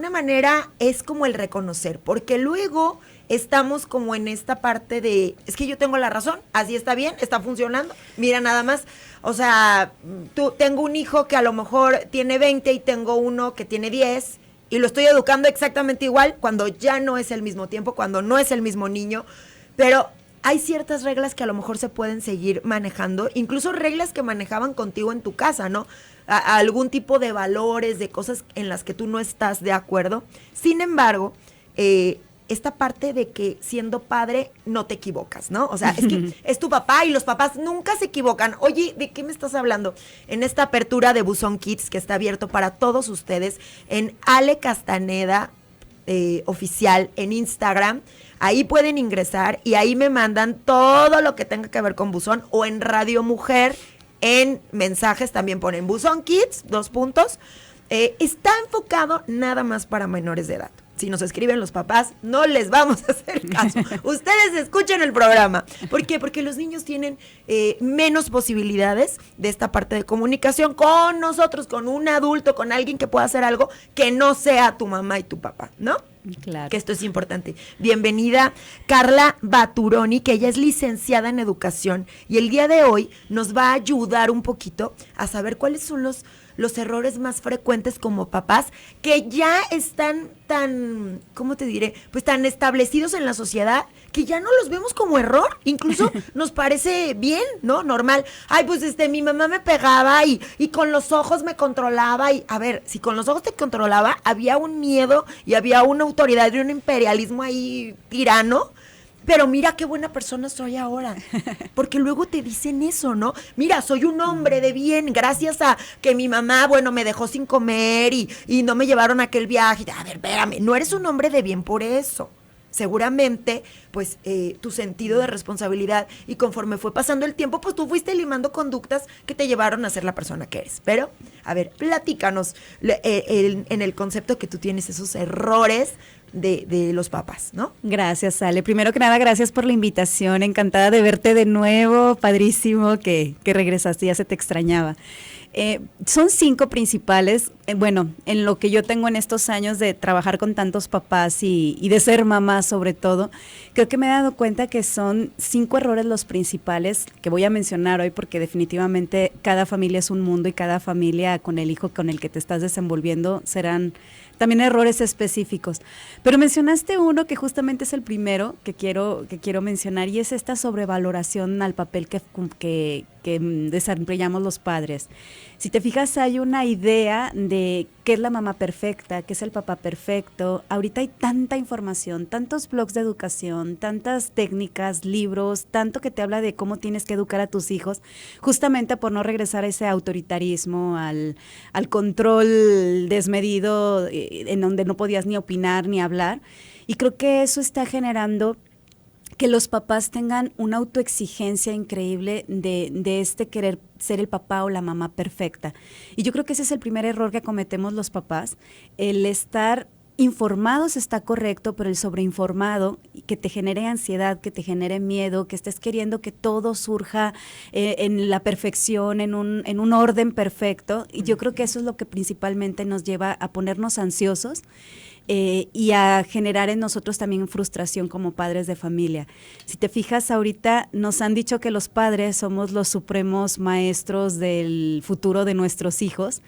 una manera es como el reconocer, porque luego estamos como en esta parte de, es que yo tengo la razón, así está bien, está funcionando, mira nada más, o sea, tengo un hijo que a lo mejor tiene 20 y tengo uno que tiene 10 y lo estoy educando exactamente igual cuando ya no es el mismo tiempo, cuando no es el mismo niño, pero hay ciertas reglas que a lo mejor se pueden seguir manejando, incluso reglas que manejaban contigo en tu casa, ¿no? A algún tipo de valores, de cosas en las que tú no estás de acuerdo. Sin embargo, esta parte de que siendo padre no te equivocas, ¿no? O sea, es que es tu papá y los papás nunca se equivocan. Oye, ¿de qué me estás hablando? En esta apertura de Buzón Kids, que está abierto para todos ustedes, en Ale Castaneda oficial en Instagram, ahí pueden ingresar y ahí me mandan todo lo que tenga que ver con Buzón, o en Radio Mujer, en mensajes también ponen Buzón Kids, 2 puntos. Está enfocado nada más para menores de edad. Si nos escriben los papás, no les vamos a hacer caso. Ustedes escuchen el programa. ¿Por qué? Porque los niños tienen menos posibilidades de esta parte de comunicación con nosotros, con un adulto, con alguien que pueda hacer algo que no sea tu mamá y tu papá, ¿no? Claro. Que esto es importante. Bienvenida Carla Baturoni, que ella es licenciada en educación y el día de hoy nos va a ayudar un poquito a saber cuáles son los errores más frecuentes como papás que ya están tan, ¿cómo te diré? Pues tan establecidos en la sociedad que ya no los vemos como error, incluso nos parece bien, ¿no? Normal. Ay, pues mi mamá me pegaba y con los ojos me controlaba y, a ver, si con los ojos te controlaba, había un miedo y había una autoridad y un imperialismo ahí tirano. Pero mira qué buena persona soy ahora, porque luego te dicen eso, ¿no? Mira, soy un hombre de bien, gracias a que mi mamá, bueno, me dejó sin comer y no me llevaron a aquel viaje. A ver, espérame, no eres un hombre de bien por eso. Seguramente, pues, tu sentido de responsabilidad y conforme fue pasando el tiempo, pues tú fuiste limando conductas que te llevaron a ser la persona que eres. Pero, a ver, platícanos en el concepto que tú tienes esos errores de los papás, ¿no? Gracias, Ale. Primero que nada, gracias por la invitación. Encantada de verte de nuevo. Padrísimo que regresaste, ya se te extrañaba. Son 5 principales, bueno, en lo que yo tengo en estos años de trabajar con tantos papás y de ser mamá sobre todo, creo que me he dado cuenta que son 5 errores los principales que voy a mencionar hoy, porque definitivamente cada familia es un mundo y cada familia con el hijo con el que te estás desenvolviendo serán también errores específicos. Pero mencionaste uno que justamente es el primero que quiero mencionar, y es esta sobrevaloración al papel que desempeñamos los padres. Si te fijas, hay una idea de qué es la mamá perfecta, qué es el papá perfecto. Ahorita hay tanta información, tantos blogs de educación, tantas técnicas, libros, tanto que te habla de cómo tienes que educar a tus hijos, justamente por no regresar a ese autoritarismo, al control desmedido, en donde no podías ni opinar ni hablar. Y creo que eso está generando que los papás tengan una autoexigencia increíble de querer ser el papá o la mamá perfecta. Y yo creo que ese es el primer error que cometemos los papás, el estar informados está correcto, pero el sobreinformado, que te genere ansiedad, que te genere miedo, que estés queriendo que todo surja en la perfección, en un orden perfecto. Y yo creo que eso es lo que principalmente nos lleva a ponernos ansiosos y a generar en nosotros también frustración como padres de familia. Si te fijas, ahorita nos han dicho que los padres somos los supremos maestros del futuro de nuestros hijos,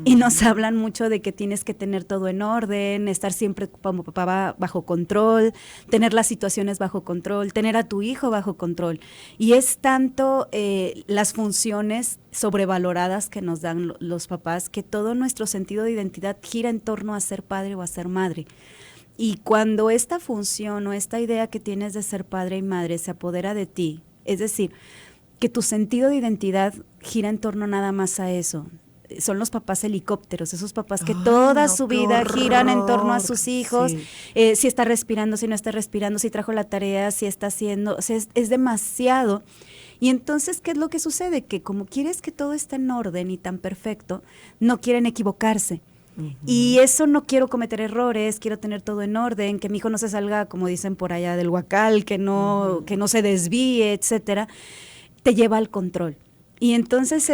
y nos hablan mucho de que tienes que tener todo en orden, estar siempre como papá bajo control, tener las situaciones bajo control, tener a tu hijo bajo control. Y es tanto las funciones sobrevaloradas que nos dan los papás, que todo nuestro sentido de identidad gira en torno a ser padre o a ser madre. Y cuando esta función o esta idea que tienes de ser padre y madre se apodera de ti, es decir, que tu sentido de identidad gira en torno nada más a eso. Son los papás helicópteros, esos papás que toda su vida giran en torno a sus hijos, sí. Si está respirando, si no está respirando, si trajo la tarea, si está haciendo, o sea, es demasiado. Y entonces, ¿qué es lo que sucede? Que como quieres que todo esté en orden y tan perfecto, no quieren equivocarse. Uh-huh. Y eso, no quiero cometer errores, quiero tener todo en orden, que mi hijo no se salga, como dicen por allá, del huacal, que no se desvíe, etcétera, te lleva al control. Y entonces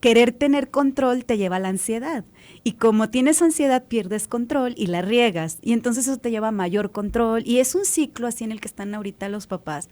querer tener control te lleva a la ansiedad. Y como tienes ansiedad, pierdes control y la riegas. Y entonces eso te lleva a mayor control. Y es un ciclo así en el que están ahorita los papás,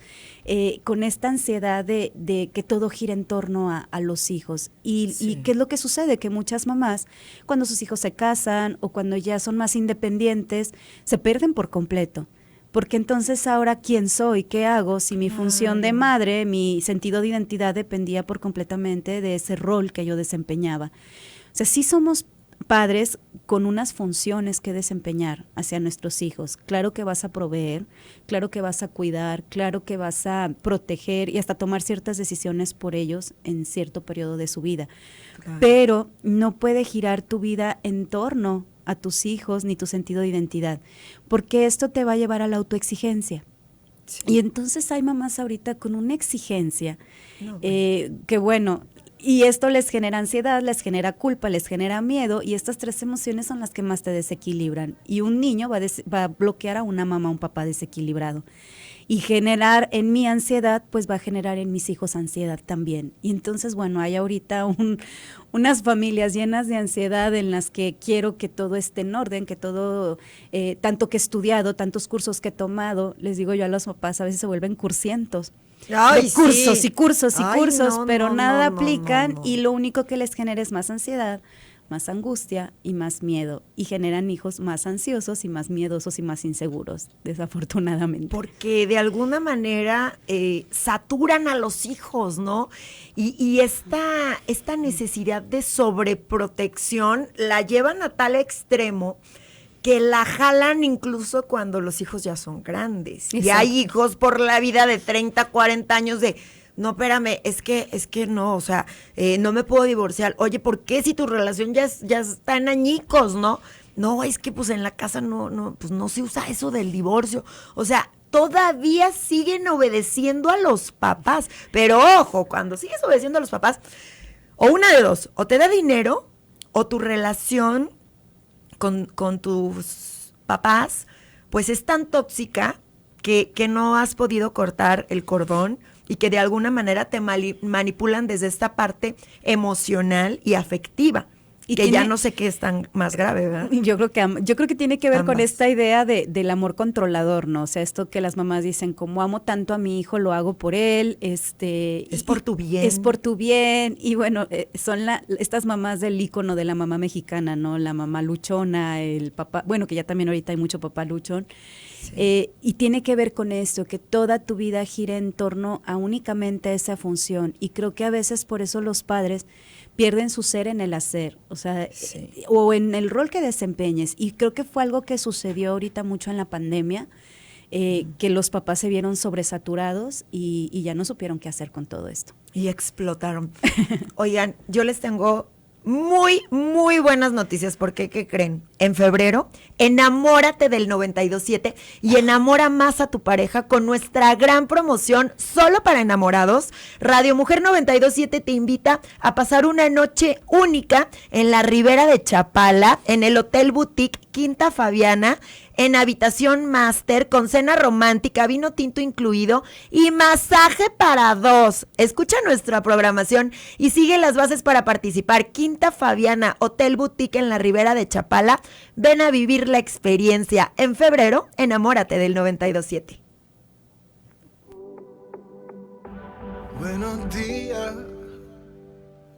con esta ansiedad de que todo gira en torno a los hijos. Y ¿qué es lo que sucede? Que muchas mamás, cuando sus hijos se casan o cuando ya son más independientes, se pierden por completo. Porque entonces ahora, ¿quién soy? ¿Qué hago? Si mi función de madre, mi sentido de identidad dependía por completamente de ese rol que yo desempeñaba. O sea, sí somos padres con unas funciones que desempeñar hacia nuestros hijos. Claro que vas a proveer, claro que vas a cuidar, claro que vas a proteger y hasta tomar ciertas decisiones por ellos en cierto periodo de su vida. Claro. Pero no puede girar tu vida en torno a tus hijos ni tu sentido de identidad, porque esto te va a llevar a la autoexigencia. Sí. Y entonces hay mamás ahorita con una exigencia que bueno, y esto les genera ansiedad, les genera culpa, les genera miedo, y estas tres emociones son las que más te desequilibran. Y un niño va a bloquear a una mamá, a un papá desequilibrado. Y generar en mi ansiedad, pues va a generar en mis hijos ansiedad también. Y entonces, bueno, hay ahorita unas familias llenas de ansiedad en las que quiero que todo esté en orden, que todo, tanto que he estudiado, tantos cursos que he tomado, les digo yo a los papás, a veces se vuelven cursientos. Ay, de cursos sí. y cursos y Ay, cursos, no, pero no, nada no, aplican no. Y lo único que les genera es más ansiedad, más angustia y más miedo, y generan hijos más ansiosos y más miedosos y más inseguros, desafortunadamente. Porque de alguna manera saturan a los hijos, ¿no? Y esta necesidad de sobreprotección la llevan a tal extremo que la jalan incluso cuando los hijos ya son grandes. Exacto. Y hay hijos por la vida de 30, 40 años de... No, espérame, es que no, o sea, no me puedo divorciar. Oye, ¿por qué si tu relación ya está en añicos, no? No, es que pues en la casa pues no se usa eso del divorcio. O sea, todavía siguen obedeciendo a los papás. Pero ojo, cuando sigues obedeciendo a los papás, o una de dos, o te da dinero, o tu relación con tus papás, pues es tan tóxica que no has podido cortar el cordón y que de alguna manera te manipulan desde esta parte emocional y afectiva. Y que ya no sé qué es tan más grave, ¿verdad? Yo creo que tiene que ver con esta idea del amor controlador, ¿no? O sea, esto que las mamás dicen, como amo tanto a mi hijo, lo hago por él, es por tu bien. Es por tu bien. Y bueno, son estas mamás del ícono de la mamá mexicana, ¿no? La mamá luchona, el papá, bueno, que ya también ahorita hay mucho papá luchón. Sí. Y tiene que ver con esto, que toda tu vida gira en torno a únicamente esa función. Y creo que a veces por eso los padres pierden su ser en el hacer, o sea, sí. O en el rol que desempeñes. Y creo que fue algo que sucedió ahorita mucho en la pandemia, que los papás se vieron sobresaturados y ya no supieron qué hacer con todo esto. Y explotaron. Oigan, yo les tengo muy, muy buenas noticias, porque ¿qué creen? En febrero, enamórate del 92.7 y enamora más a tu pareja con nuestra gran promoción solo para enamorados. Radio Mujer 92.7 te invita a pasar una noche única en la Ribera de Chapala, en el Hotel Boutique Quinta Fabiana, en habitación máster, con cena romántica, vino tinto incluido y masaje para dos. Escucha nuestra programación y sigue las bases para participar. Quinta Fabiana, Hotel Boutique en la Ribera de Chapala. Ven a vivir la experiencia. En febrero, enamórate del 92.7. Buenos días,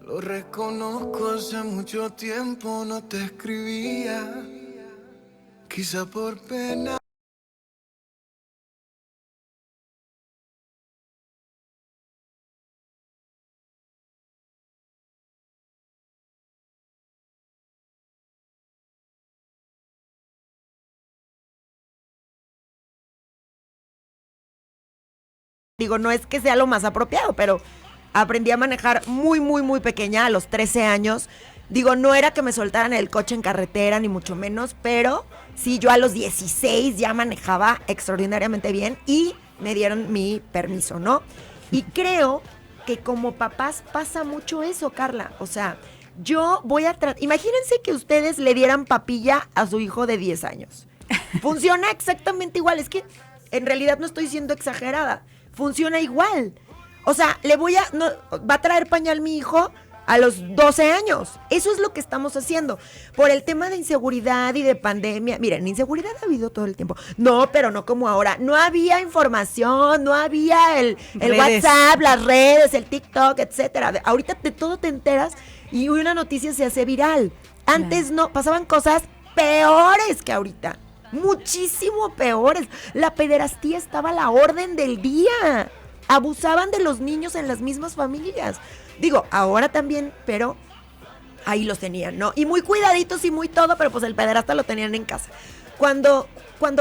lo reconozco, hace mucho tiempo no te escribía. Quizá por pena. Digo, no es que sea lo más apropiado, pero aprendí a manejar muy, muy, muy pequeña, a los 13 años. Digo, no era que me soltaran el coche en carretera, ni mucho menos, pero sí, yo a los 16 ya manejaba extraordinariamente bien y me dieron mi permiso, ¿no? Y creo que como papás pasa mucho eso, Carla. O sea, yo voy a imagínense que ustedes le dieran papilla a su hijo de 10 años. Funciona exactamente igual. Es que en realidad no estoy siendo exagerada. Funciona igual. O sea, va a traer pañal mi hijo, a los 12 años. Eso es lo que estamos haciendo. Por el tema de inseguridad y de pandemia. Miren, inseguridad ha habido todo el tiempo. No, pero no como ahora. No había información, no había el WhatsApp, las redes, el TikTok, etcétera. Ahorita de todo te enteras y una noticia se hace viral. Antes no, pasaban cosas peores que ahorita. Muchísimo peores. La pederastía estaba a la orden del día. Abusaban de los niños en las mismas familias. Digo, ahora también, pero ahí los tenían, ¿no? Y muy cuidaditos y muy todo, pero pues el pederasta lo tenían en casa. Cuando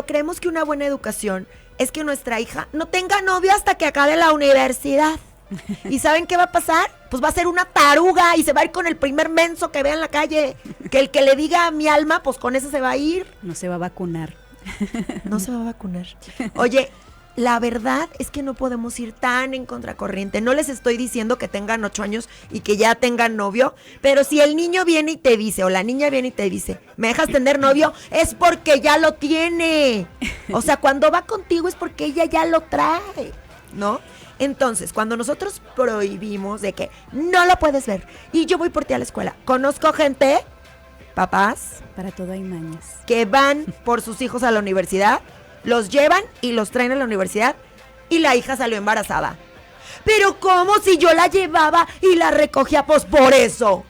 creemos que una buena educación es que nuestra hija no tenga novio hasta que acabe la universidad. ¿Y saben qué va a pasar? Pues va a ser una taruga y se va a ir con el primer menso que vea en la calle. Que el que le diga a mi alma, pues con ese se va a ir. No se va a vacunar. No se va a vacunar. Oye, la verdad es que no podemos ir tan en contracorriente. No les estoy diciendo que tengan 8 años y que ya tengan novio, pero si el niño viene y te dice, o la niña viene y te dice, ¿me dejas tener novio? Es porque ya lo tiene. O sea, cuando va contigo es porque ella ya lo trae, ¿no? Entonces, cuando nosotros prohibimos de que no lo puedes ver y yo voy por ti a la escuela, conozco gente, papás, para todo hay mañas, que van por sus hijos a la universidad, los llevan y los traen a la universidad y la hija salió embarazada. Pero ¿cómo si yo la llevaba y la recogía? Pues por eso,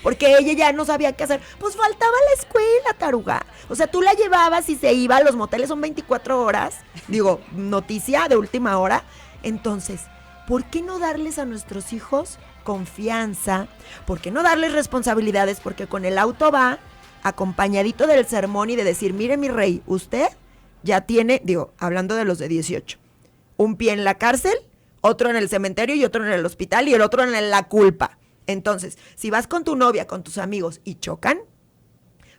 porque ella ya no sabía qué hacer. Pues faltaba la escuela, taruga. O sea, tú la llevabas y se iba, los moteles son 24 horas, digo, noticia de última hora. Entonces, ¿por qué no darles a nuestros hijos confianza? ¿Por qué no darles responsabilidades? Porque con el auto va acompañadito del sermón y de decir, mire mi rey, usted ya tiene, digo, hablando de los de 18, un pie en la cárcel, otro en el cementerio y otro en el hospital y el otro en la culpa. Entonces, si vas con tu novia, con tus amigos y chocan,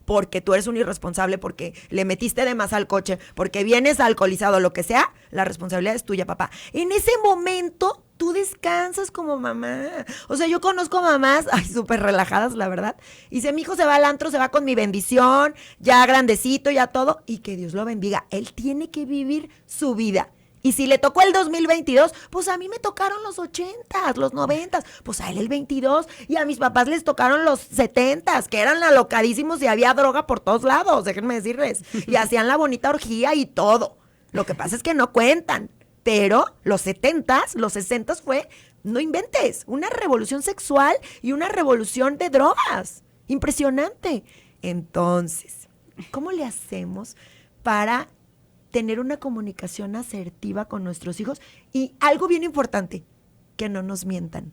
porque tú eres un irresponsable, porque le metiste de más al coche, porque vienes alcoholizado, lo que sea, la responsabilidad es tuya, papá. En ese momento, tú descansas como mamá. O sea, yo conozco mamás, ay, súper relajadas, la verdad. Y dice, mi hijo se va al antro, se va con mi bendición, ya grandecito, ya todo, y que Dios lo bendiga. Él tiene que vivir su vida. Y si le tocó el 2022, pues a mí me tocaron los 80s, los 90s, pues a él el 22, y a mis papás les tocaron los 70s, que eran alocadísimos y había droga por todos lados, déjenme decirles, y hacían la bonita orgía y todo. Lo que pasa es que no cuentan, pero los 70s, los 60s fue, no inventes, una revolución sexual y una revolución de drogas, impresionante. Entonces, ¿cómo le hacemos para tener una comunicación asertiva con nuestros hijos? Y algo bien importante, que no nos mientan.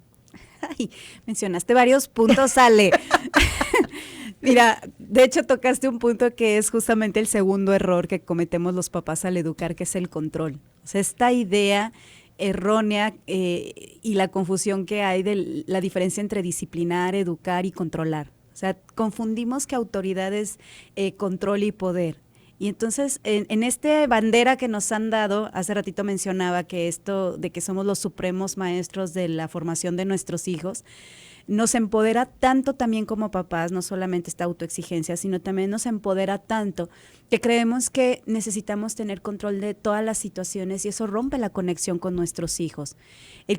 Ay, mencionaste varios puntos, Ale. Mira, de hecho tocaste un punto que es justamente el segundo error que cometemos los papás al educar, que es el control. O sea, esta idea errónea y la confusión que hay de la diferencia entre disciplinar, educar y controlar. O sea, confundimos que autoridad es control y poder. Y entonces, en esta bandera que nos han dado, hace ratito mencionaba que esto de que somos los supremos maestros de la formación de nuestros hijos, nos empodera tanto también como papás, no solamente esta autoexigencia, sino también nos empodera tanto que creemos que necesitamos tener control de todas las situaciones y eso rompe la conexión con nuestros hijos.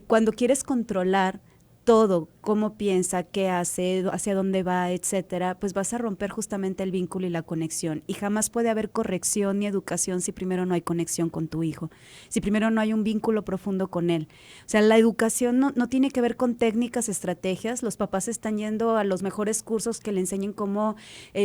Cuando quieres controlar todo, cómo piensa, qué hace, hacia dónde va, etcétera, pues vas a romper justamente el vínculo y la conexión. Y jamás puede haber corrección ni educación si primero no hay conexión con tu hijo, si primero no hay un vínculo profundo con él. O sea, la educación no tiene que ver con técnicas, estrategias. Los papás están yendo a los mejores cursos que le enseñen cómo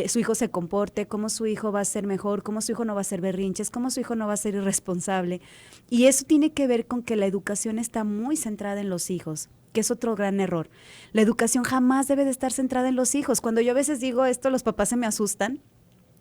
su hijo se comporte, cómo su hijo va a ser mejor, cómo su hijo no va a ser berrinches, cómo su hijo no va a ser irresponsable. Y eso tiene que ver con que la educación está muy centrada en los hijos, que es otro gran error. La educación jamás debe de estar centrada en los hijos. Cuando yo a veces digo esto, los papás se me asustan.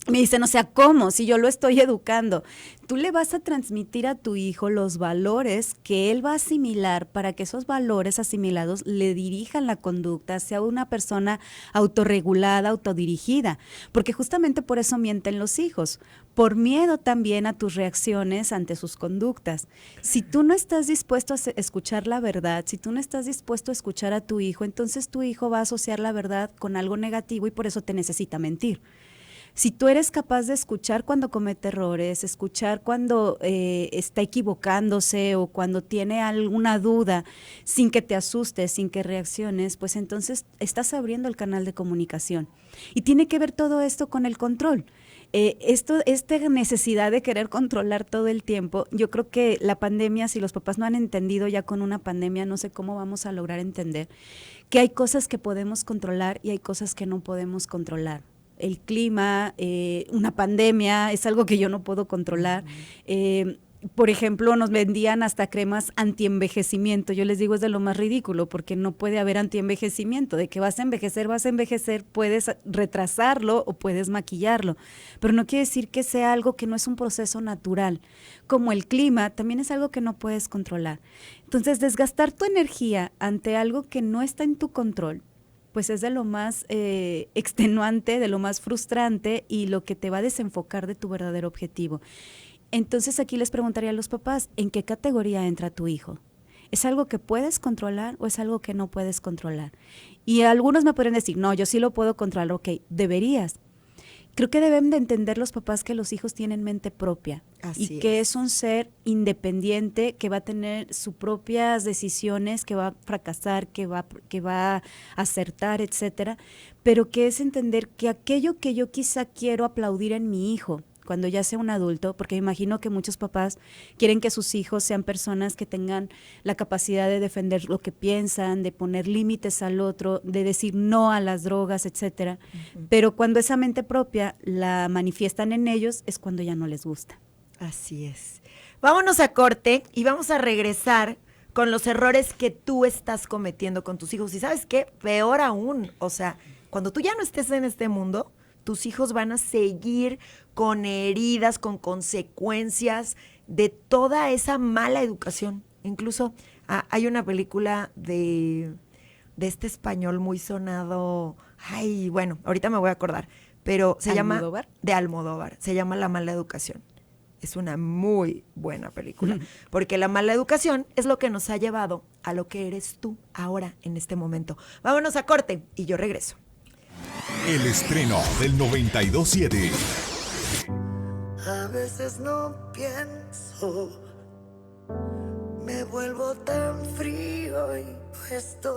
Me dicen, o sea, ¿cómo? Si yo lo estoy educando. Tú le vas a transmitir a tu hijo los valores que él va a asimilar para que esos valores asimilados le dirijan la conducta, sea una persona autorregulada, autodirigida. Porque justamente por eso mienten los hijos, por miedo también a tus reacciones ante sus conductas. Si tú no estás dispuesto a escuchar la verdad, si tú no estás dispuesto a escuchar a tu hijo, entonces tu hijo va a asociar la verdad con algo negativo y por eso te necesita mentir. Si tú eres capaz de escuchar cuando comete errores, escuchar cuando está equivocándose o cuando tiene alguna duda, sin que te asustes, sin que reacciones, pues entonces estás abriendo el canal de comunicación. Y tiene que ver todo esto con el control. Esta necesidad de querer controlar todo el tiempo, yo creo que la pandemia, si los papás no han entendido ya con una pandemia, no sé cómo vamos a lograr entender que hay cosas que podemos controlar y hay cosas que no podemos controlar. El clima, una pandemia, es algo que yo no puedo controlar. Por ejemplo, nos vendían hasta cremas antienvejecimiento. Yo les digo, es de lo más ridículo, porque no puede haber antienvejecimiento. De que vas a envejecer, puedes retrasarlo o puedes maquillarlo. Pero no quiere decir que sea algo que no es un proceso natural. Como el clima, también es algo que no puedes controlar. Entonces, desgastar tu energía ante algo que no está en tu control, pues es de lo más extenuante, de lo más frustrante y lo que te va a desenfocar de tu verdadero objetivo. Entonces aquí les preguntaría a los papás, ¿en qué categoría entra tu hijo? ¿Es algo que puedes controlar o es algo que no puedes controlar? Y algunos me podrían decir, no, yo sí lo puedo controlar, ok, deberías. Creo que deben de entender los papás que los hijos tienen mente propia. Así Y que es. es un ser independiente que va a tener sus propias decisiones, que va a fracasar, que va a acertar, etcétera, pero que es entender que aquello que yo quizá quiero aplaudir en mi hijo, cuando ya sea un adulto, porque me imagino que muchos papás quieren que sus hijos sean personas que tengan la capacidad de defender lo que piensan, de poner límites al otro, de decir no a las drogas, etcétera. Pero cuando esa mente propia la manifiestan en ellos es cuando ya no les gusta. Así es. Vámonos a corte y vamos a regresar con los errores que tú estás cometiendo con tus hijos. Y ¿sabes qué? Peor aún, o sea, cuando tú ya no estés en este mundo, tus hijos van a seguir con heridas, con consecuencias de toda esa mala educación. Incluso hay una película de este español muy sonado, ay, bueno, ahorita me voy a acordar, pero se ¿Almodóvar? llama, de Almodóvar, se llama La mala educación. Es una muy buena película, porque la mala educación es lo que nos ha llevado a lo que eres tú ahora, en este momento. Vámonos a corte y yo regreso. El estreno del 92.7. A veces no pienso, me vuelvo tan frío y no estoy.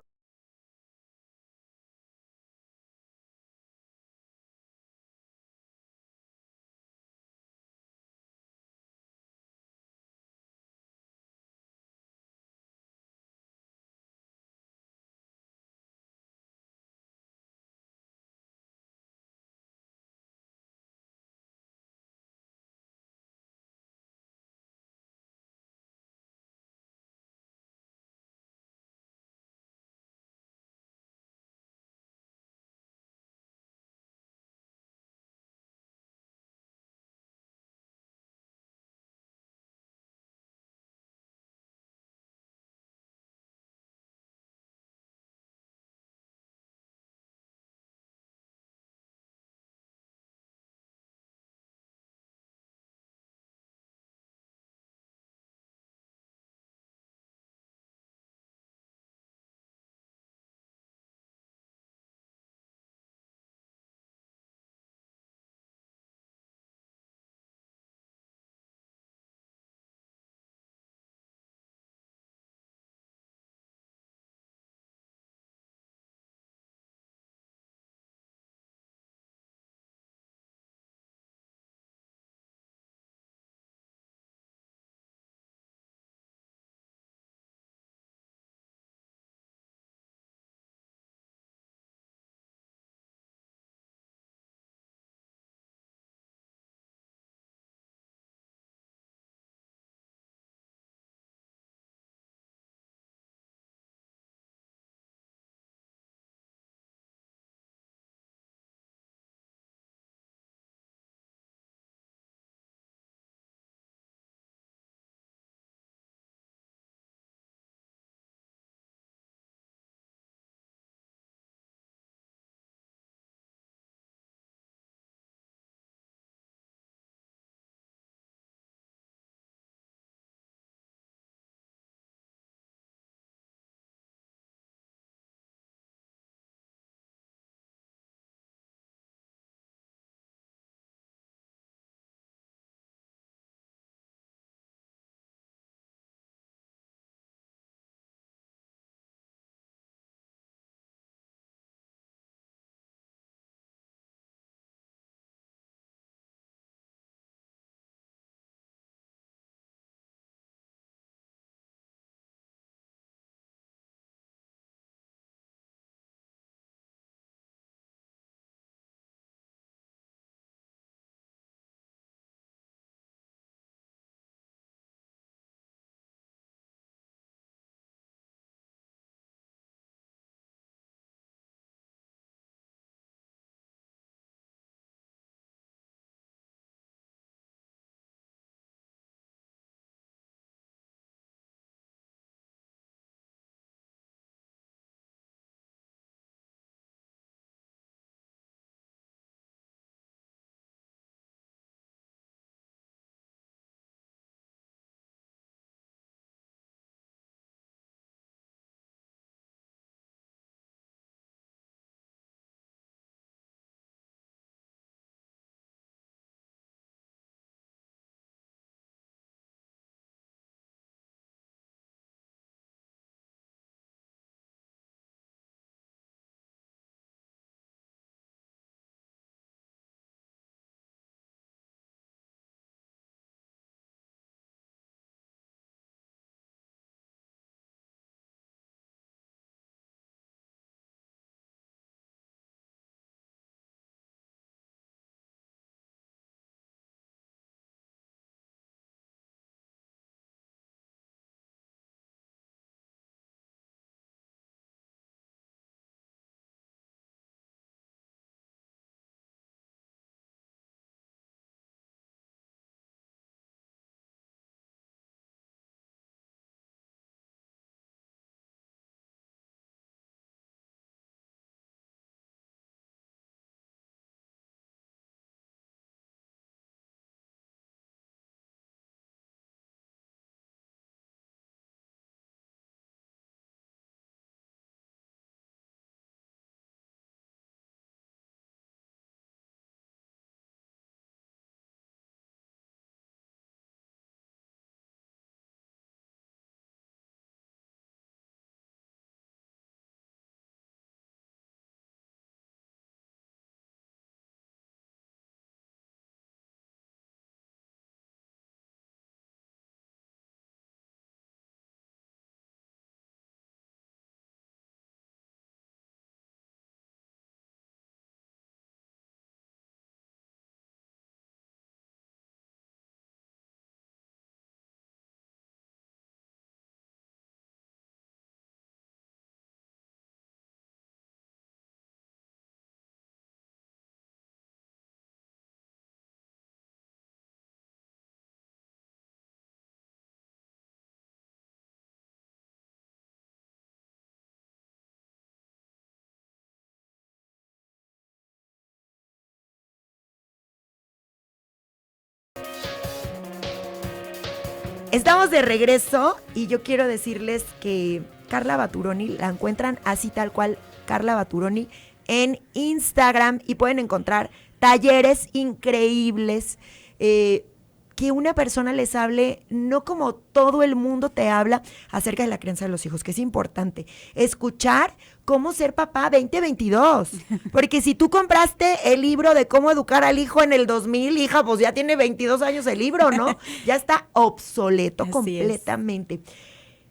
Estamos de regreso y yo quiero decirles que Carla Baturoni la encuentran así tal cual, Carla Baturoni, en Instagram, y pueden encontrar talleres increíbles, que una persona les hable, no como todo el mundo te habla acerca de la crianza de los hijos, que es importante. Escuchar cómo ser papá 2022. Porque si tú compraste el libro de cómo educar al hijo en el 2000, hija, pues ya tiene 22 años el libro, ¿no? Ya está obsoleto Así completamente.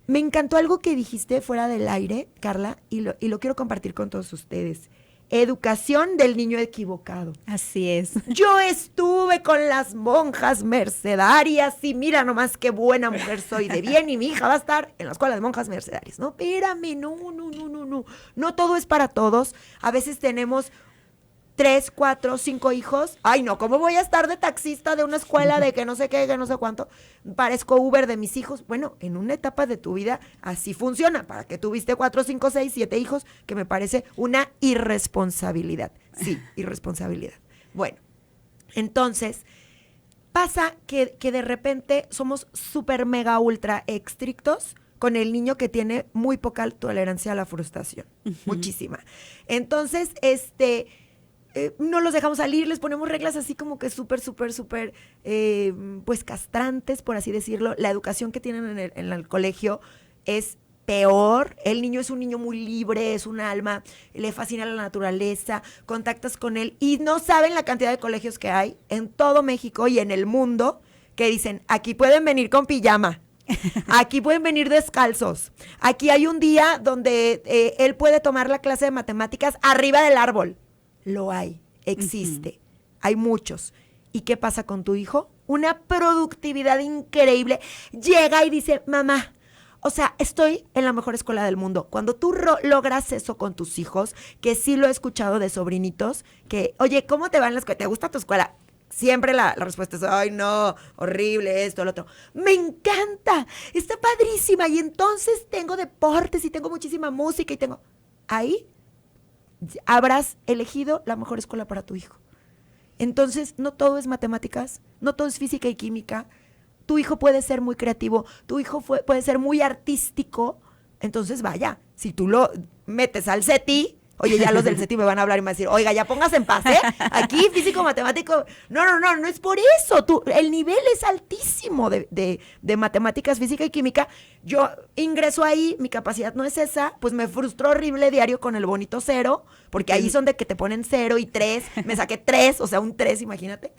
Me encantó algo que dijiste fuera del aire, Carla, y lo quiero compartir con todos ustedes. Educación del niño equivocado. Así es. Yo estuve con las monjas mercedarias y mira nomás qué buena mujer soy de bien, y mi hija va a estar en la escuela de monjas mercedarias. No, espérame, no. No todo es para todos. A veces tenemos 3, 4, 5 hijos. Ay, no, ¿cómo voy a estar de taxista de una escuela de que no sé qué, que no sé cuánto? Parezco Uber de mis hijos. Bueno, en una etapa de tu vida así funciona. ¿Para qué tuviste 4, 5, 6, 7 hijos? Que me parece una irresponsabilidad. Sí, irresponsabilidad. Bueno, entonces pasa que de repente somos súper mega ultra estrictos con el niño que tiene muy poca tolerancia a la frustración. Muchísima. Entonces, no los dejamos salir, les ponemos reglas así como que súper, pues castrantes, por así decirlo. La educación que tienen en el colegio es peor. El niño es un niño muy libre, es un alma, le fascina la naturaleza, contactas con él y no saben la cantidad de colegios que hay en todo México y en el mundo que dicen, aquí pueden venir con pijama. Aquí pueden venir descalzos. Aquí hay un día donde él puede tomar la clase de matemáticas arriba del árbol. Lo hay, existe, hay muchos. ¿Y qué pasa con tu hijo? Una productividad increíble. Llega y dice, mamá, o sea, estoy en la mejor escuela del mundo. Cuando tú logras eso con tus hijos, que sí lo he escuchado de sobrinitos, que, oye, ¿cómo te va en la escuela? ¿Te gusta tu escuela? Siempre la respuesta es, ay, no, horrible, esto, lo otro. Me encanta, está padrísima. Y entonces tengo deportes y tengo muchísima música y tengo... Ahí habrás elegido la mejor escuela para tu hijo. Entonces, no todo es matemáticas, no todo es física y química. Tu hijo puede ser muy creativo, tu hijo puede ser muy artístico. Entonces, vaya, si tú lo metes al CETI, oye, ya los del CETI me van a hablar y me van a decir, oiga, ya póngase en paz, ¿eh? Aquí, físico, matemático. No es por eso. El nivel es altísimo de matemáticas, física y química. Yo ingreso ahí, mi capacidad no es esa, pues me frustró horrible diario con el bonito 0, porque ahí son de que te ponen 0 y 3, me saqué 3, o sea, un 3, imagínate.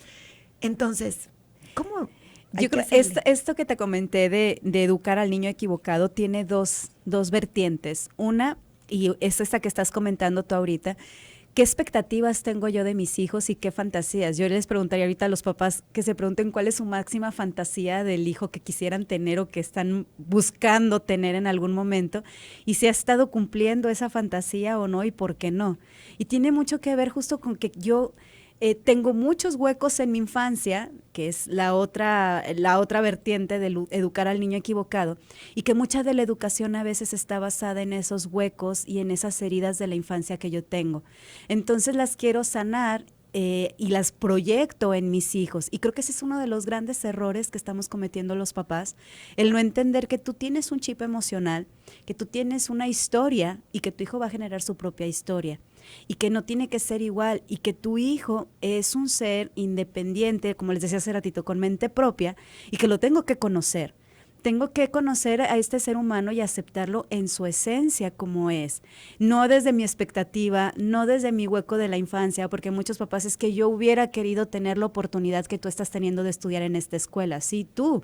Entonces, ¿cómo? Yo creo que esto que te comenté de educar al niño equivocado tiene dos vertientes. Una, y es esta que estás comentando tú ahorita, ¿qué expectativas tengo yo de mis hijos y qué fantasías? Yo les preguntaría ahorita a los papás que se pregunten cuál es su máxima fantasía del hijo que quisieran tener o que están buscando tener en algún momento y si ha estado cumpliendo esa fantasía o no y por qué no. Y tiene mucho que ver justo con que yo... tengo muchos huecos en mi infancia, que es la otra vertiente de educar al niño equivocado, y que mucha de la educación a veces está basada en esos huecos y en esas heridas de la infancia que yo tengo. Entonces las quiero sanar y las proyecto en mis hijos. Y creo que ese es uno de los grandes errores que estamos cometiendo los papás, el no entender que tú tienes un chip emocional, que tú tienes una historia y que tu hijo va a generar su propia historia. Y que no tiene que ser igual y que tu hijo es un ser independiente, como les decía hace ratito, con mente propia y que lo tengo que conocer. Tengo que conocer a este ser humano y aceptarlo en su esencia como es. No desde mi expectativa, no desde mi hueco de la infancia, porque muchos papás es que yo hubiera querido tener la oportunidad que tú estás teniendo de estudiar en esta escuela. Sí, tú.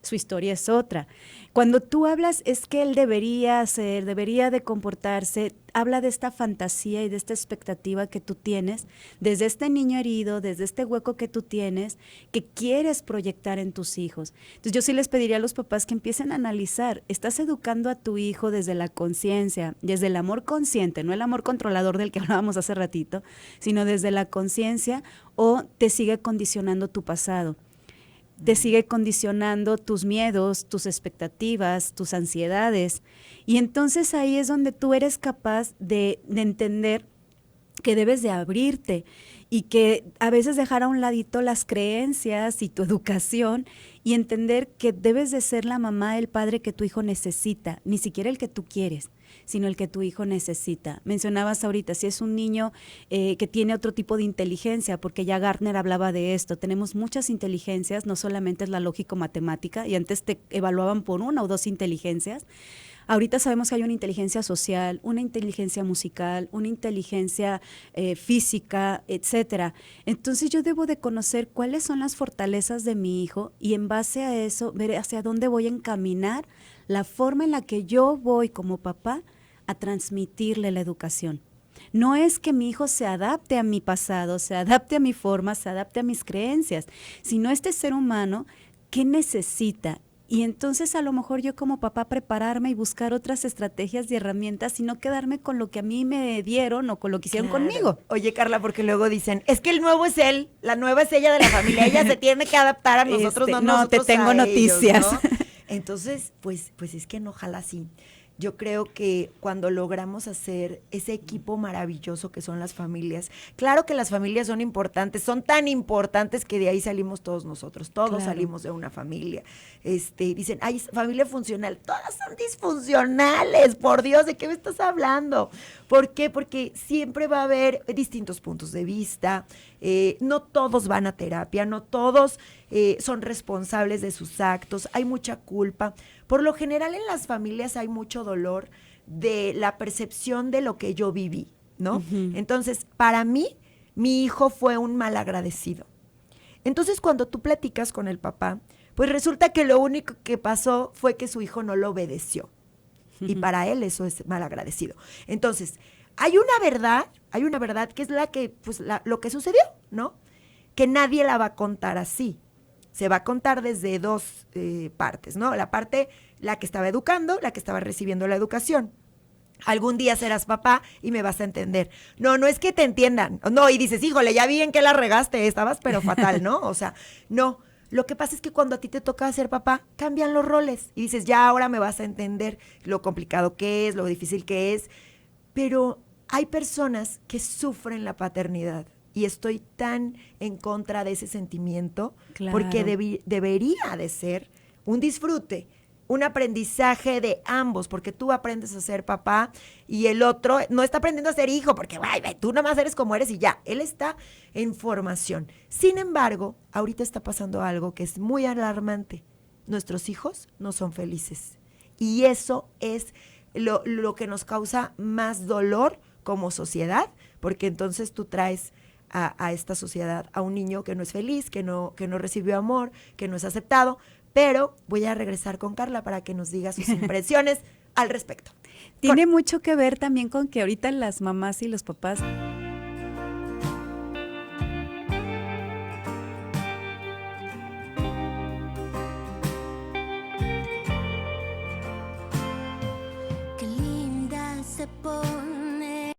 Su historia es otra. Cuando tú hablas es que él debería hacer, debería de comportarse, habla de esta fantasía y de esta expectativa que tú tienes, desde este niño herido, desde este hueco que tú tienes, que quieres proyectar en tus hijos. Entonces yo sí les pediría a los papás que empiecen a analizar, ¿estás educando a tu hijo desde la conciencia, desde el amor consciente, no el amor controlador del que hablábamos hace ratito, sino desde la conciencia o te sigue condicionando tu pasado? Te sigue condicionando tus miedos, tus expectativas, tus ansiedades. Y entonces ahí es donde tú eres capaz de entender que debes de abrirte y que a veces dejar a un ladito las creencias y tu educación y entender que debes de ser la mamá, el padre que tu hijo necesita, ni siquiera el que tú quieres, sino el que tu hijo necesita. Mencionabas ahorita, si es un niño que tiene otro tipo de inteligencia, porque ya Gartner hablaba de esto, tenemos muchas inteligencias, no solamente es la lógico-matemática, y antes te evaluaban por una o dos inteligencias. Ahorita sabemos que hay una inteligencia social, una inteligencia musical, una inteligencia física, etcétera. Entonces yo debo de conocer cuáles son las fortalezas de mi hijo y en base a eso ver hacia dónde voy a encaminar la forma en la que yo voy como papá a transmitirle la educación. No es que mi hijo se adapte a mi pasado, se adapte a mi forma, se adapte a mis creencias, sino este ser humano, ¿qué necesita? Y entonces a lo mejor yo como papá prepararme y buscar otras estrategias y herramientas y no quedarme con lo que a mí me dieron o con lo que hicieron conmigo. Oye, Carla, porque luego dicen, es que el nuevo es él, la nueva es ella de la familia, ella se tiene que adaptar a nosotros, no No, nosotros te tengo a noticias. ellos, ¿no? Entonces, pues es que no, ojalá sí. Yo creo que cuando logramos hacer ese equipo maravilloso que son las familias, claro que las familias son importantes, son tan importantes que de ahí salimos todos nosotros, todos Claro. salimos de una familia. Dicen, ay, familia funcional, todas son disfuncionales, por Dios, ¿de qué me estás hablando? ¿Por qué? Porque siempre va a haber distintos puntos de vista, no todos van a terapia, no todos son responsables de sus actos, hay mucha culpa. Por lo general en las familias hay mucho dolor de la percepción de lo que yo viví, ¿no? Ujú. Entonces, para mí, mi hijo fue un malagradecido. Entonces, cuando tú platicas con el papá, pues resulta que lo único que pasó fue que su hijo no lo obedeció. Y para él eso es malagradecido. Entonces, hay una verdad que es la que, pues, lo que sucedió, ¿no? Que nadie la va a contar así. Se va a contar desde dos partes, ¿no? La que estaba educando, la que estaba recibiendo la educación. Algún día serás papá y me vas a entender. No, no es que te entiendan. No, y dices, híjole, ya vi en qué la regaste, estabas pero fatal, ¿no? O sea, no. Lo que pasa es que cuando a ti te toca ser papá, cambian los roles. Y dices, ya ahora me vas a entender lo complicado que es, lo difícil que es. Pero hay personas que sufren la paternidad. Y estoy tan en contra de ese sentimiento, Claro. porque debería de ser un disfrute, un aprendizaje de ambos, porque tú aprendes a ser papá y el otro no está aprendiendo a ser hijo, porque tú nomás eres como eres y ya, él está en formación. Sin embargo, ahorita está pasando algo que es muy alarmante. Nuestros hijos no son felices y eso es lo que nos causa más dolor como sociedad, porque entonces tú traes a esta sociedad a un niño que no es feliz, que no recibió amor, que no es aceptado. Pero voy a regresar con Carla para que nos diga sus impresiones al respecto. Tiene mucho que ver también con que ahorita las mamás y los papás Qué linda se pone.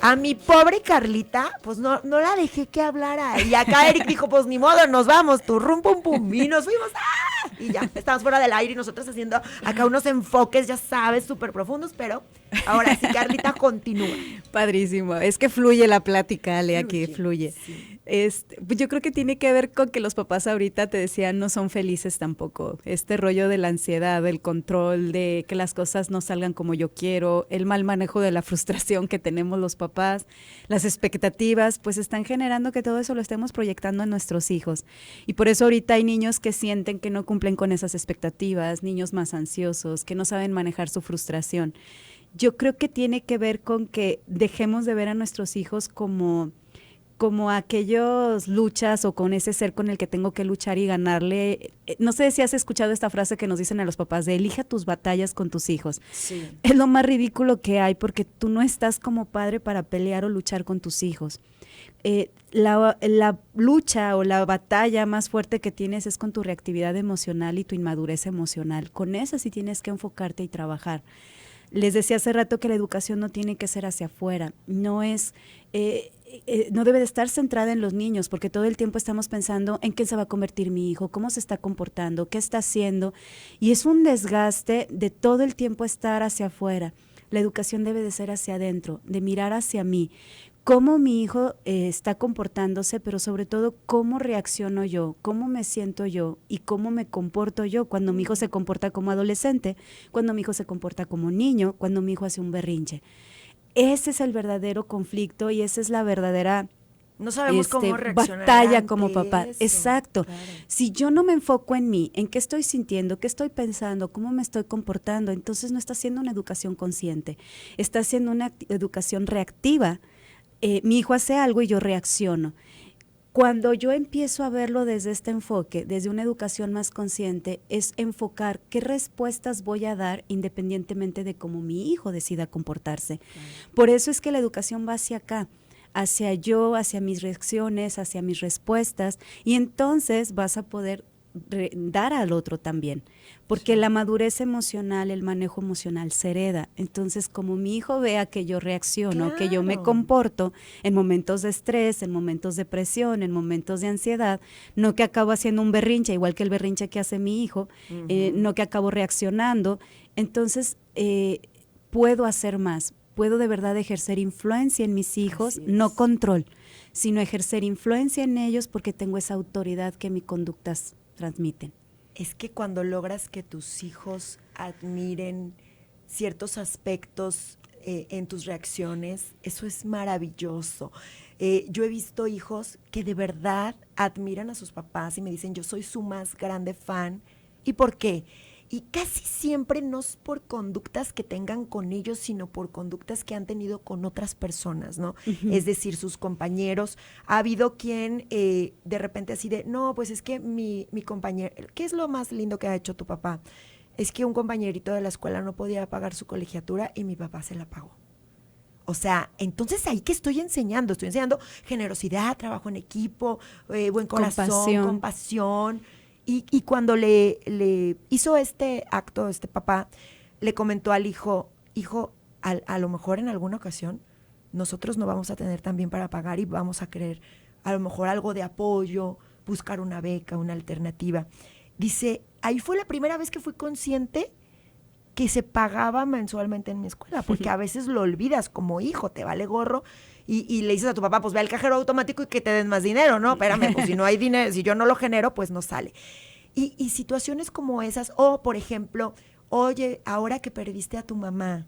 A mi pobre Carlita, pues no la dejé que hablara. Y acá Eric dijo, pues ni modo, nos vamos, tu rum pum pum. Y nos fuimos, ¡ah! Y ya, estamos fuera del aire y nosotros haciendo acá unos enfoques, ya sabes, súper profundos, pero ahora sí, Carlita continúa. Padrísimo. Es que fluye la plática, Ale, aquí fluye. Sí. Pues yo creo que tiene que ver con que los papás ahorita, te decían, no son felices tampoco. Este rollo de la ansiedad, del control, de que las cosas no salgan como yo quiero, el mal manejo de la frustración que tenemos los papás, las expectativas, pues están generando que todo eso lo estemos proyectando en nuestros hijos. Y por eso ahorita hay niños que sienten que no cumplen con esas expectativas, niños más ansiosos, que no saben manejar su frustración. Yo creo que tiene que ver con que dejemos de ver a nuestros hijos como aquellos luchas o con ese ser con el que tengo que luchar y ganarle. No sé si has escuchado esta frase que nos dicen a los papás de elige tus batallas con tus hijos. Sí. Es lo más ridículo que hay porque tú no estás como padre para pelear o luchar con tus hijos. La lucha o la batalla más fuerte que tienes es con tu reactividad emocional y tu inmadurez emocional. Con eso sí tienes que enfocarte y trabajar. Les decía hace rato que la educación no tiene que ser hacia afuera, no es, no debe de estar centrada en los niños, porque todo el tiempo estamos pensando en qué se va a convertir mi hijo, cómo se está comportando, qué está haciendo, y es un desgaste de todo el tiempo estar hacia afuera. La educación debe de ser hacia adentro, de mirar hacia mí, cómo mi hijo está comportándose, pero sobre todo cómo reacciono yo, cómo me siento yo y cómo me comporto yo cuando mi hijo se comporta como adolescente, cuando mi hijo se comporta como niño, cuando mi hijo hace un berrinche. Ese es el verdadero conflicto y esa es la verdadera No sabemos cómo reaccionar batalla ante como papá. eso. Exacto. Claro. Si yo no me enfoco en mí, en qué estoy sintiendo, qué estoy pensando, cómo me estoy comportando, entonces no está haciendo una educación consciente, está haciendo una educación reactiva. Mi hijo hace algo y yo reacciono. Cuando yo empiezo a verlo desde este enfoque, desde una educación más consciente, es enfocar qué respuestas voy a dar independientemente de cómo mi hijo decida comportarse. Por eso es que la educación va hacia acá, hacia yo, hacia mis reacciones, hacia mis respuestas, y entonces vas a poder dar al otro también, porque la madurez emocional, el manejo emocional se hereda. Entonces, como mi hijo vea que yo reacciono, que yo me Claro. comporto en momentos de estrés, en momentos de presión, en momentos de ansiedad, no que acabo haciendo un berrinche, igual que el berrinche que hace mi hijo, no que acabo reaccionando, entonces puedo hacer más, puedo de verdad ejercer influencia en mis hijos, Así es. no control, sino ejercer influencia en ellos porque tengo esa autoridad que mis conductas transmiten. Es que cuando logras que tus hijos admiren ciertos aspectos en tus reacciones, eso es maravilloso. Yo he visto hijos que de verdad admiran a sus papás y me dicen, yo soy su más grande fan. ¿Y por qué? Y casi siempre no es por conductas que tengan con ellos, sino por conductas que han tenido con otras personas, ¿no? Es decir, sus compañeros. Ha habido quien de repente así de, no, pues es que mi compañero, ¿qué es lo más lindo que ha hecho tu papá? Es que un compañerito de la escuela no podía pagar su colegiatura y mi papá se la pagó. O sea, entonces ahí que estoy enseñando generosidad, trabajo en equipo, buen corazón, compasión. Y cuando le hizo este acto, este papá, le comentó al hijo, a lo mejor en alguna ocasión nosotros no vamos a tener también para pagar y vamos a querer a lo mejor algo de apoyo, buscar una beca, una alternativa. Dice, ahí fue la primera vez que fui consciente que se pagaba mensualmente en mi escuela, porque a veces lo olvidas como hijo, te vale gorro, y le dices a tu papá, pues ve al cajero automático y que te den más dinero, ¿no? Espérame, pues si no hay dinero, si yo no lo genero, pues no sale. Y situaciones como esas, o por ejemplo, oye, ahora que perdiste a tu mamá,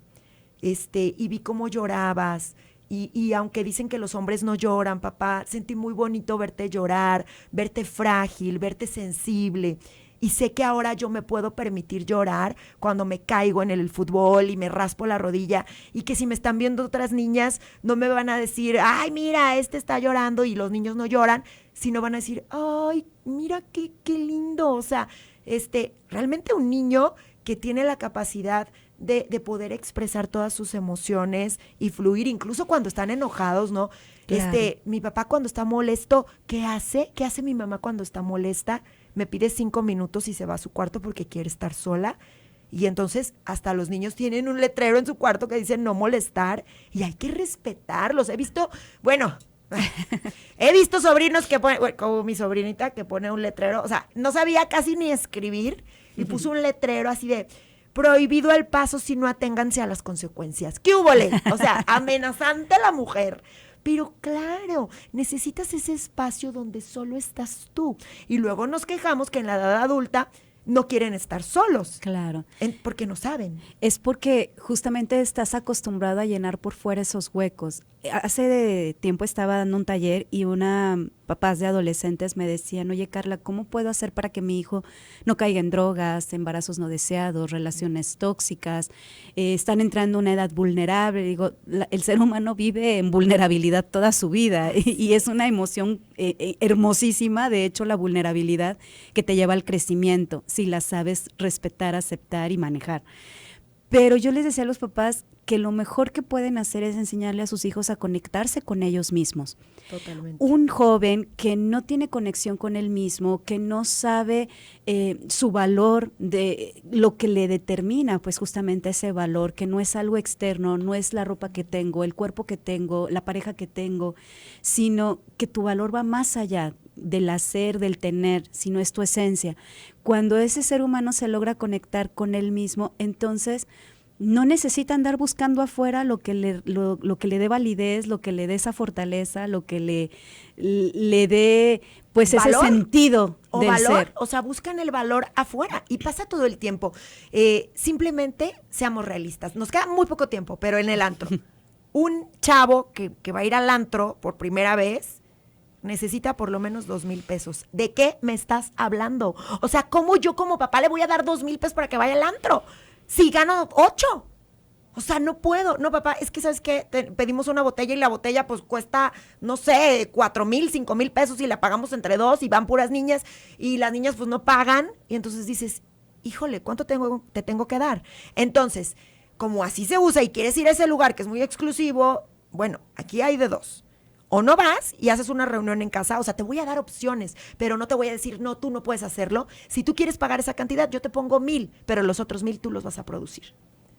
y vi cómo llorabas, y aunque dicen que los hombres no lloran, papá, sentí muy bonito verte llorar, verte frágil, verte sensible. Y sé que ahora yo me puedo permitir llorar cuando me caigo en el fútbol y me raspo la rodilla, y que si me están viendo otras niñas no me van a decir, ay, mira, está llorando y los niños no lloran, sino van a decir, ay, mira qué lindo. O sea, realmente un niño que tiene la capacidad de poder expresar todas sus emociones y fluir, incluso cuando están enojados, ¿no? Claro. Mi papá cuando está molesto, ¿qué hace? ¿Qué hace mi mamá cuando está molesta? Me pide 5 minutos y se va a su cuarto porque quiere estar sola. Y entonces hasta los niños tienen un letrero en su cuarto que dice no molestar y hay que respetarlos. He visto sobrinos que ponen, como mi sobrinita que pone un letrero, o sea, no sabía casi ni escribir y puso un letrero así de prohibido el paso si no aténganse a las consecuencias. ¿Qué húbole? O sea, amenazante la mujer. Pero claro, necesitas ese espacio donde solo estás tú. Y luego nos quejamos que en la edad adulta no quieren estar solos. Claro. Porque no saben. Es porque justamente estás acostumbrado a llenar por fuera esos huecos. Hace tiempo estaba dando un taller y papás de adolescentes me decían, oye Carla, ¿cómo puedo hacer para que mi hijo no caiga en drogas, embarazos no deseados, relaciones tóxicas? Están entrando a una edad vulnerable. Digo, el ser humano vive en vulnerabilidad toda su vida y es una emoción hermosísima, de hecho, la vulnerabilidad que te lleva al crecimiento, si la sabes respetar, aceptar y manejar. Pero yo les decía a los papás que lo mejor que pueden hacer es enseñarle a sus hijos a conectarse con ellos mismos. Totalmente. Un joven que no tiene conexión con él mismo, que no sabe su valor, de lo que le determina, pues justamente ese valor, que no es algo externo, no es la ropa que tengo, el cuerpo que tengo, la pareja que tengo, sino que tu valor va más allá del hacer, del tener, sino es tu esencia. Cuando ese ser humano se logra conectar con él mismo, entonces no necesita andar buscando afuera lo que le dé validez, lo que le dé esa fortaleza, lo que le dé pues ¿valor? Ese sentido o del valor, ser. o sea, buscan el valor afuera y pasa todo el tiempo. Simplemente seamos realistas. Nos queda muy poco tiempo, pero en el antro. Un chavo que va a ir al antro por primera vez necesita por lo menos 2,000 pesos. ¿De qué me estás hablando? O sea, ¿cómo yo como papá le voy a dar 2,000 pesos para que vaya al antro? Si gano 8. O sea, no puedo. No, papá, es que, ¿sabes qué? Pedimos una botella y la botella pues cuesta, no sé, 4,000, 5,000 pesos y la pagamos entre 2 y van puras niñas y las niñas pues no pagan. Y entonces dices, híjole, ¿cuánto te tengo que dar? Entonces, como así se usa y quieres ir a ese lugar que es muy exclusivo, bueno, aquí hay de dos. O no vas y haces una reunión en casa, o sea, te voy a dar opciones, pero no te voy a decir, no, tú no puedes hacerlo. Si tú quieres pagar esa cantidad, yo te pongo 1,000, pero los otros 1,000 tú los vas a producir.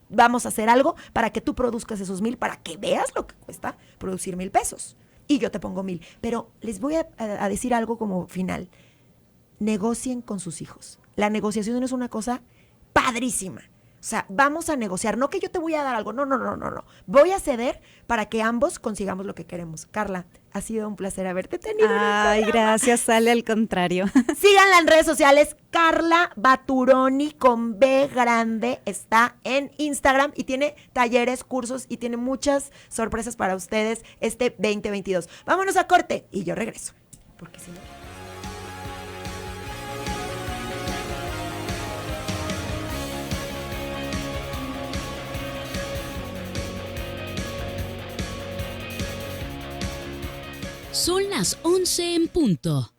Vamos a hacer algo para que tú produzcas esos 1,000, para que veas lo que cuesta producir 1,000 pesos. Y yo te pongo 1,000. Pero les voy a decir algo como final. Negocien con sus hijos. La negociación es una cosa padrísima. O sea, vamos a negociar, no que yo te voy a dar algo, no. Voy a ceder para que ambos consigamos lo que queremos. Carla, ha sido un placer haberte tenido. Ay, gracias, Sale, al contrario. Síganla en redes sociales, Carla Baturoni con B grande, está en Instagram y tiene talleres, cursos y tiene muchas sorpresas para ustedes este 2022. Vámonos a corte y yo regreso, porque si no... Son las 11 en punto.